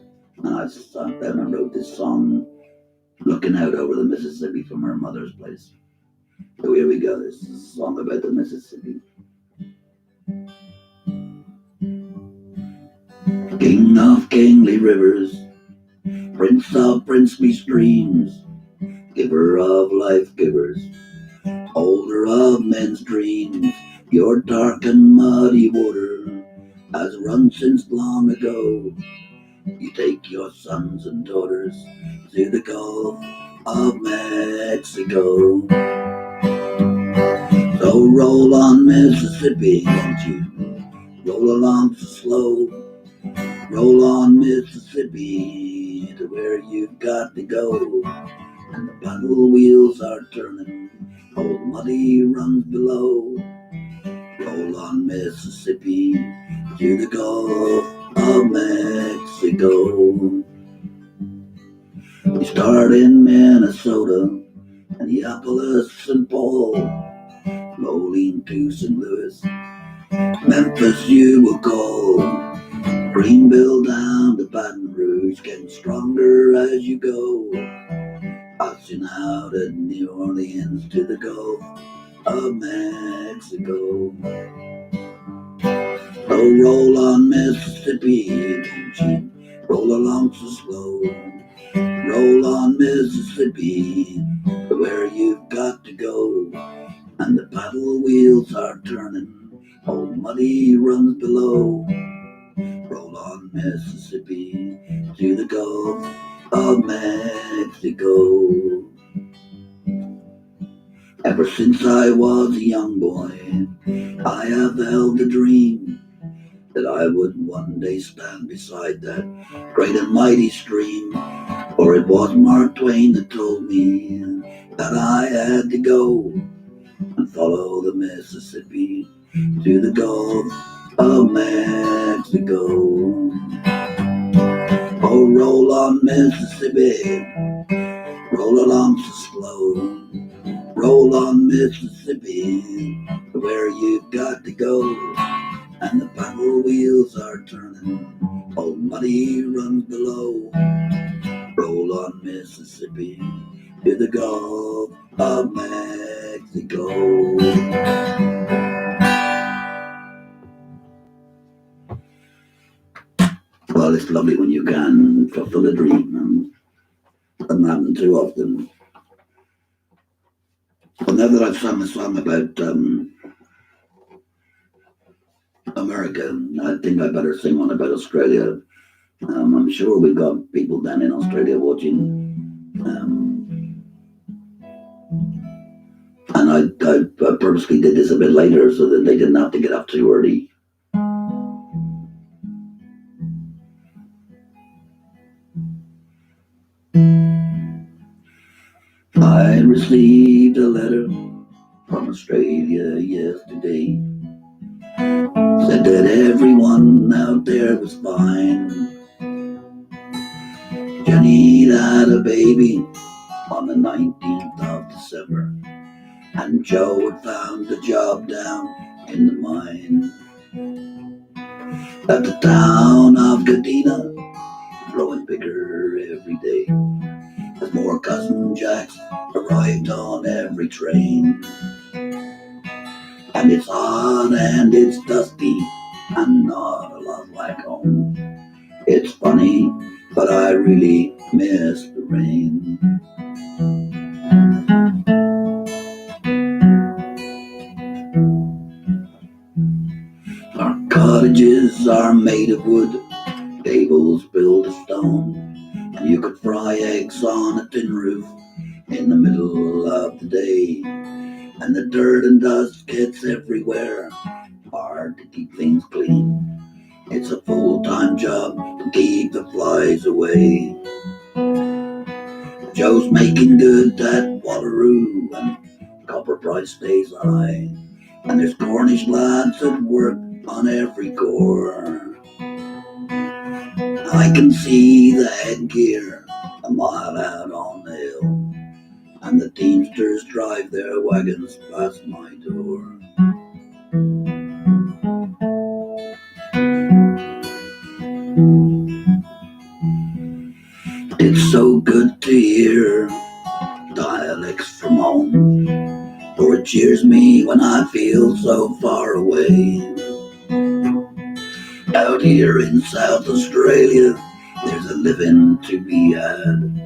Speaker 1: and I sat down and wrote this song, looking out over the Mississippi from her mother's place. So here we go. This is a song about the Mississippi. King of kingly rivers, prince of princely streams, giver of life givers, holder of men's dreams, your dark and muddy water has run since long ago. You take your sons and daughters to the Gulf of Mexico. So roll on, Mississippi, won't you? Roll along so slow. Roll on, Mississippi, to where you've got to go. And the paddle wheels are turning, old muddy runs below. Roll on, Mississippi, to the Gulf of Mexico. We start in Minnesota, Minneapolis, St. Paul, rolling to St. Louis, Memphis you will call. Greenville down to Baton Rouge, getting stronger as you go. Passing out at New Orleans to the Gulf of Mexico. So roll on, Mississippi, don't you roll along so slow. Roll on, Mississippi, to where you've got to go. And the paddle wheels are turning, old muddy runs below. Roll on, Mississippi, to the Gulf of Mexico. Ever since I was a young boy, I have held the dream that I would one day stand beside that great and mighty stream. For it was Mark Twain that told me that I had to go and follow the Mississippi to the Gulf of Mexico. Oh, roll on, Mississippi, roll along so slow. Roll on, Mississippi, to where you've got to go. And the paddle wheels are turning, old muddy runs below. Roll on, Mississippi, to the Gulf of Mexico. Well, it's lovely when you can fulfill a dream, and doesn't happen too often. Well, now that I've sung a song about America, I think I better sing one about Australia. I'm sure we've got people down in Australia watching. And I purposely did this a bit later so that they didn't have to get up too early. I received a letter from Australia yesterday. Said that everyone out there was fine. Jenny had a baby on the 19th of December, and Joe had found a job down in the mine. At the town of Gadina, growing bigger every day, as more cousin Jacks arrived on every train. And it's hot and it's dusty and not a lot like home. It's funny, but I really miss the rain. Our cottages are made of wood, gables built of stone, and you could fry eggs on a tin roof in the middle of the day. And the dirt and dust gets everywhere, hard to keep things clean. It's a full-time job to keep the flies away. Joe's making good at Wallaroo, and copper price stays high. And there's Cornish lads that work on every core. I can see the headgear a mile out on the hill, and the teamsters drive their wagons past my door. It's so good to hear dialects from home, for it cheers me when I feel so far away. Out here in South Australia, there's a living to be had.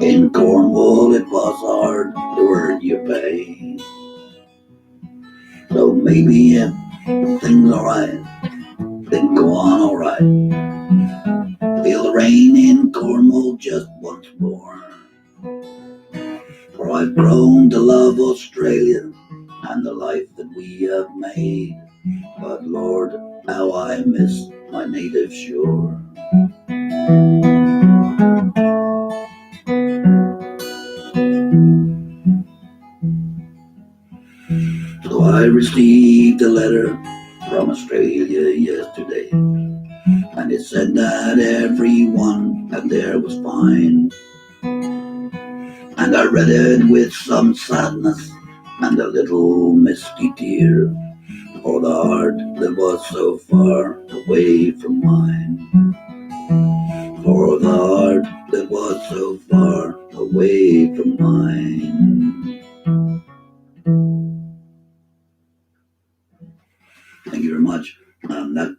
Speaker 1: In Cornwall, it was hard to earn your pay. So maybe if things alright, then go on alright. Feel the rain in Cornwall just once more. For I've grown to love Australia and the life that we have made. But Lord, how I miss my native shore. So I received a letter from Australia yesterday, and it said that everyone out there was fine. And I read it with some sadness and a little misty tear, for the heart that was so far away from mine. For the heart that was so far away from mine. Thank you very much. That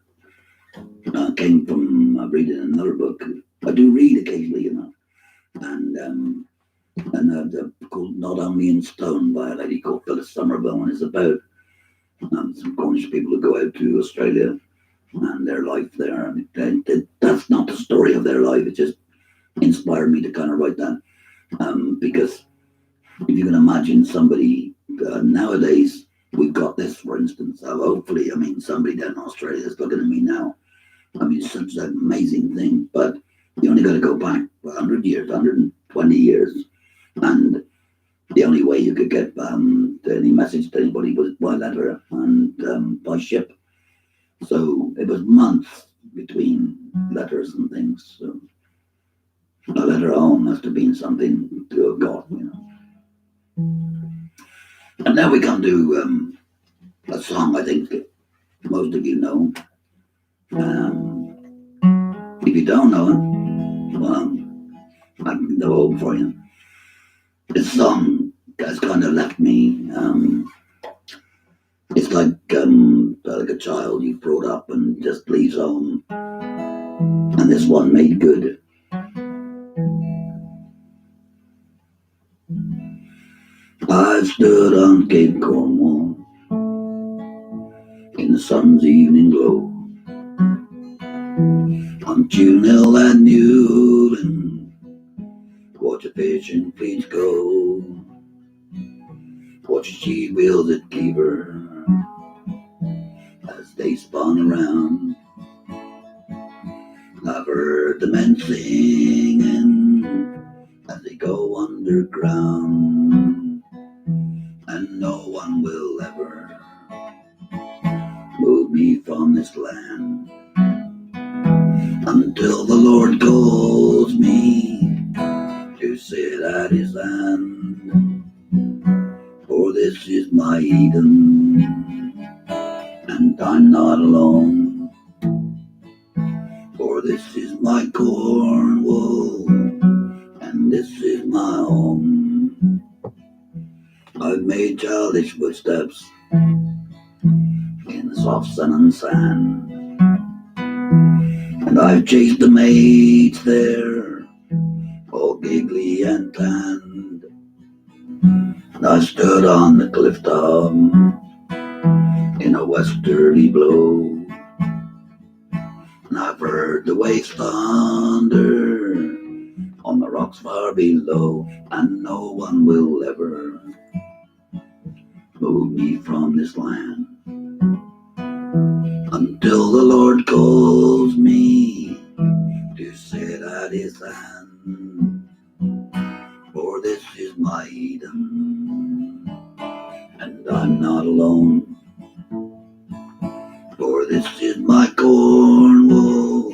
Speaker 1: came from reading another book. I do read occasionally, and called Not Only in Stone by a lady called Phyllis Somerville, and it's about some Cornish people who go out to Australia and their life there. And that's not the story of their life. It just inspired me to kind of write that, because if you can imagine somebody nowadays, we've got this, for instance. Hopefully, somebody down in Australia is looking at me now. It's such an amazing thing, but you only got to go back 100 years, 120 years, and the only way you could get any message to anybody was by letter and by ship. So it was months between letters and things. So a letter home must have been something to have got. And now we come to a song I think most of you know. If you don't know it, well, I can go over for you. This song has kind of left me. It's like a child you brought up and just leaves home. And this one made good. I stood on Cape Cornwall in the sun's evening glow, on Tune Hill at Newland, watch a fishing fleet go, watch she wheels at Cleaver as they spun around. I've heard the men singing as they go underground, and no one will ever move me from this land until the Lord calls me to sit at his hand. For this is my Eden, and I'm not alone. my Cornwall, and this is my home. I've made childish footsteps in the soft sun and sand, and I've chased the maids there, all giggly and tanned. And I stood on the cliff top in a westerly blow, and I've heard the waves thunder on the rocks far below, and no one will ever move me from this land until the Lord calls me to sit at his hand. For this is my Eden, and I'm not alone. For this is my Cornwall,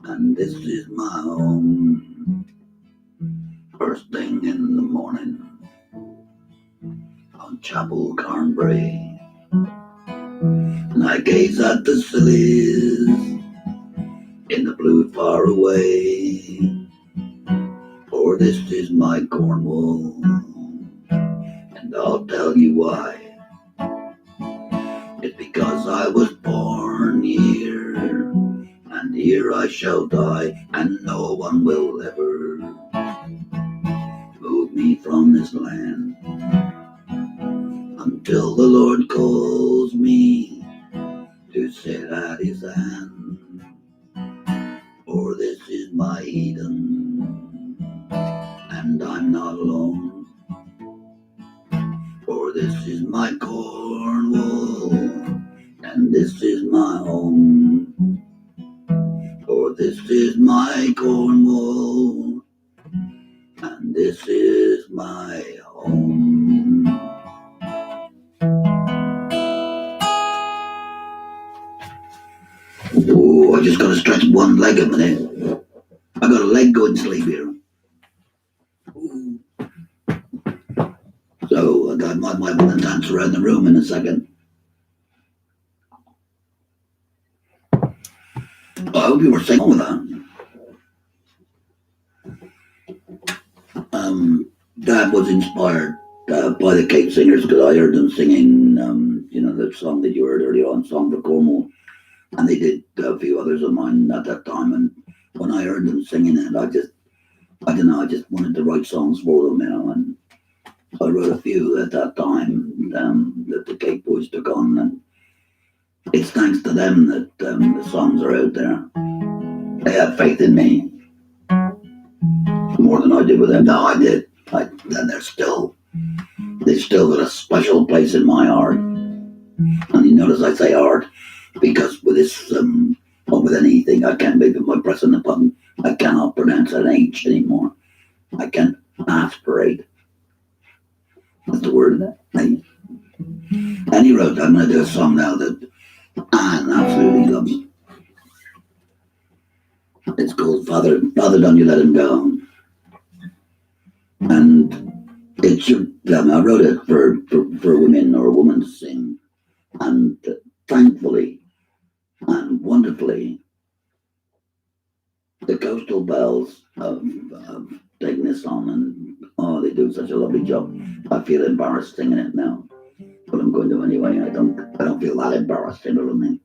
Speaker 1: and this is my home. First thing in the morning on Chapel Cornbray, and I gaze at the sillies in the blue far away. For this is my Cornwall, and I'll tell you why. It's because I was born here, and here I shall die, and no one will ever move me from this land until the Lord calls me to sit at his hand. For this is my Eden, and I'm not alone. For this is my Cornwall, and this is my home. For this is my Cornwall, and this is my home. Oh, I just gotta stretch one leg a minute. I got a leg going to sleep here. Ooh. So I might want to dance around the room in a second. I hope you were singing with that. Dad was inspired by the Cape Singers because I heard them singing, the song that you heard earlier on, Song for Cornwall. And they did a few others of mine at that time. And when I heard them singing it, I just wanted to write songs for them, and I wrote a few at that time that the Cape Boys took on. And it's thanks to them that the songs are out there. They had faith in me more than I did with them. No, I did. And they've still got a special place in my heart. And you notice I say art because with this, or with anything, I can't make it by pressing the button. I cannot pronounce an H anymore. I can't aspirate. That's the word. And he wrote, I'm going to do a song now that Anne absolutely loves. It's called Father, Don't You Let Him Go. And it should, I wrote it for women or a woman to sing. And thankfully and wonderfully, the Coastal Bells have taken this on, and they do such a lovely job. I feel embarrassed singing it now, but I'm going to anyway. I don't feel that embarrassed, you know what I mean?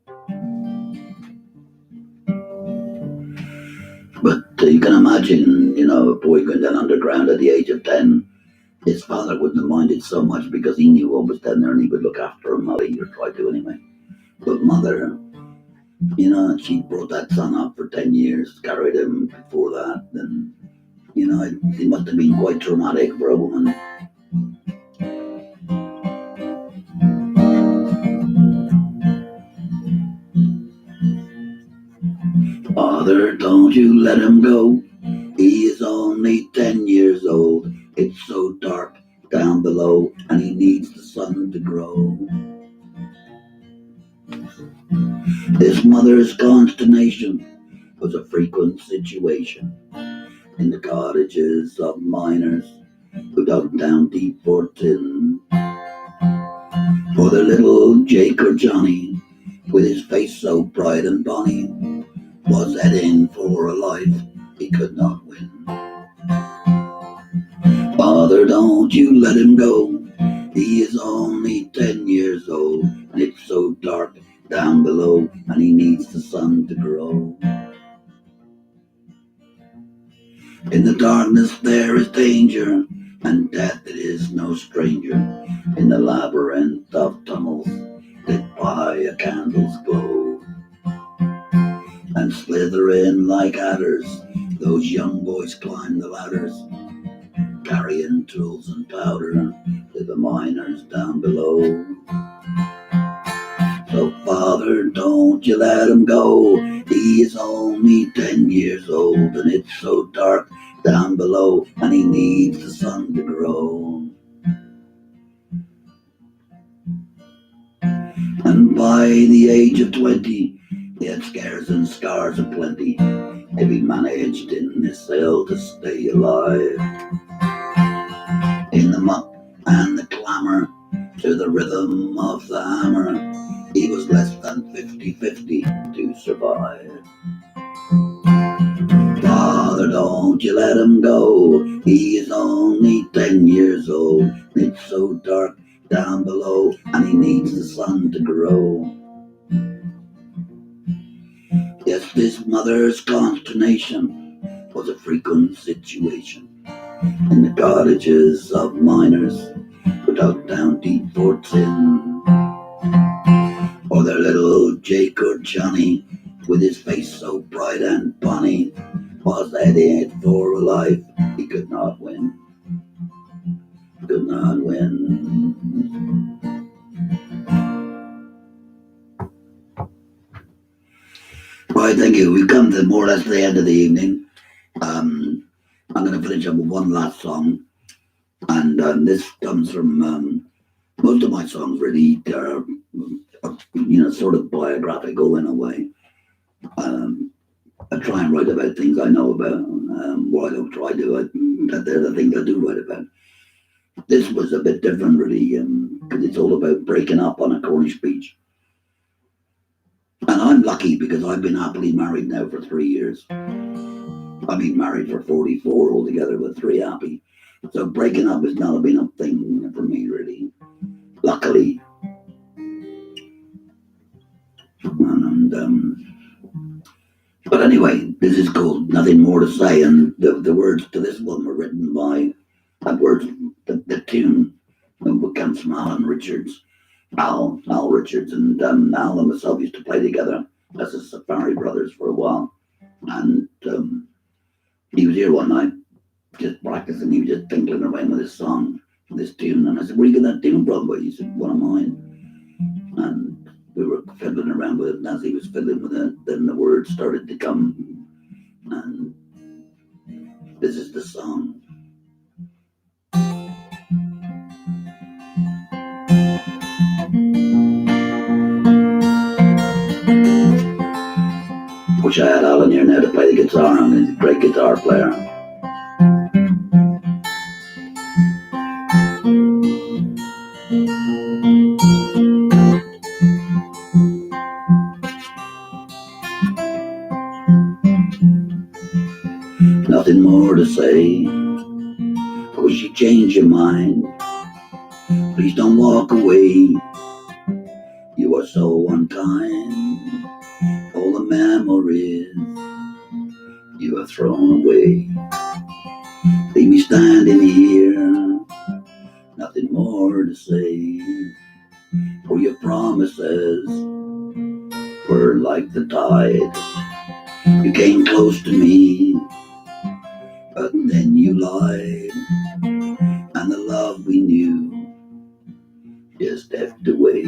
Speaker 1: But you can imagine, a boy going down underground at the age of 10. His father wouldn't have minded so much because he knew what was down there and he would look after him, or he tried to anyway. But mother, she brought that son up for 10 years, carried him before that, and, it must have been quite traumatic for a woman. Father, don't you let him go. He is only 10 years old. It's so dark down below, and he needs the sun to grow. His mother's consternation was a frequent situation in the cottages of miners who dug down deep for tin. For the little Jake or Johnny, with his face so bright and bonny, was heading for a life he could not win. Father, don't you let him go. He is only 10 years old, and it's so dark down below, and he needs the sun to grow. In the darkness there is danger, and death it is no stranger. In the labyrinth of tunnels lit by a candle's glow, and slithering like adders, those young boys climb the ladders, carrying tools and powder to the miners down below. So Father, don't you let him go. He is only 10 years old, and it's so dark down below, and he needs the sun to grow. And by the age of 20, he had scares and scars aplenty, if he managed in this hell to stay alive. In the muck and the clamour, to the rhythm of the hammer, he was less than 50-50 to survive. Father, don't you let him go. He is only 10 years old. It's so dark down below, and he needs the sun to grow. Yes, this mother's consternation was a frequent situation in the cottages of miners who dug down deep for tin, or their little Jake or Johnny, with his face so bright and bonny, was headed for a life he could not win. Could not win. Right, thank you. We've come to more or less the end of the evening. I'm going to finish up with one last song, and this comes from most of my songs. Really, are sort of biographical in a way. I try and write about things I know about. Well, I don't try to. They're the things I do write about. This was a bit different, really, because it's all about breaking up on a Cornish beach. And I'm lucky because I've been happily married now for 3 years. I've been married for 44 altogether, with 3 happy. So breaking up has not been a thing for me, really. Luckily. But anyway, this is called Nothing More to Say, and the words to this one were written by, the tune comes from Alan Richards. Al Richards, and Al and myself used to play together as the Safari Brothers for a while. And he was here one night, just practicing. He was just tinkling away with this song, this tune. And I said, "Where you get that tune from?" He said, "One of mine." And we were fiddling around with it. And as he was fiddling with it, then the words started to come. And this is the song. Wish I had Alan here now to play the guitar. He's a great guitar player. Nothing more to say. Wish you change your mind. Please don't walk away. You are so unkind. All the memories you have thrown away. Leave me standing here. Nothing more to say. For your promises were like the tide. You came close to me, but then you lied. And the love we knew just ebbed away.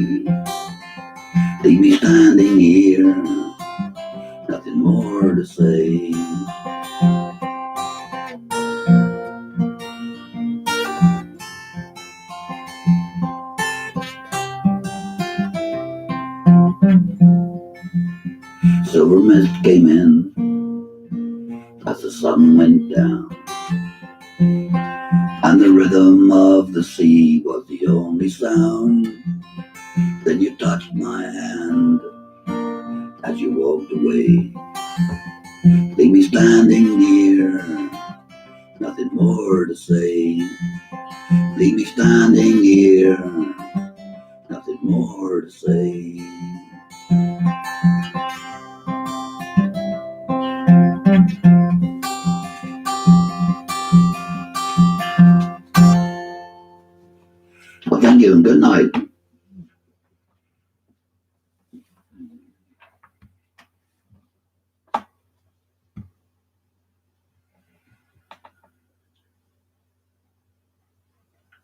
Speaker 1: Leave me standing here. Nothing more to say. Silver mist came in as the sun went down, and the rhythm of the sea was the only sound. Then you touched my hand as you walked away. Leave me standing here, nothing more to say. Leave me standing here, nothing more to say. Well, thank you and good night.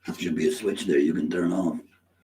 Speaker 1: There should be a switch there you can turn off.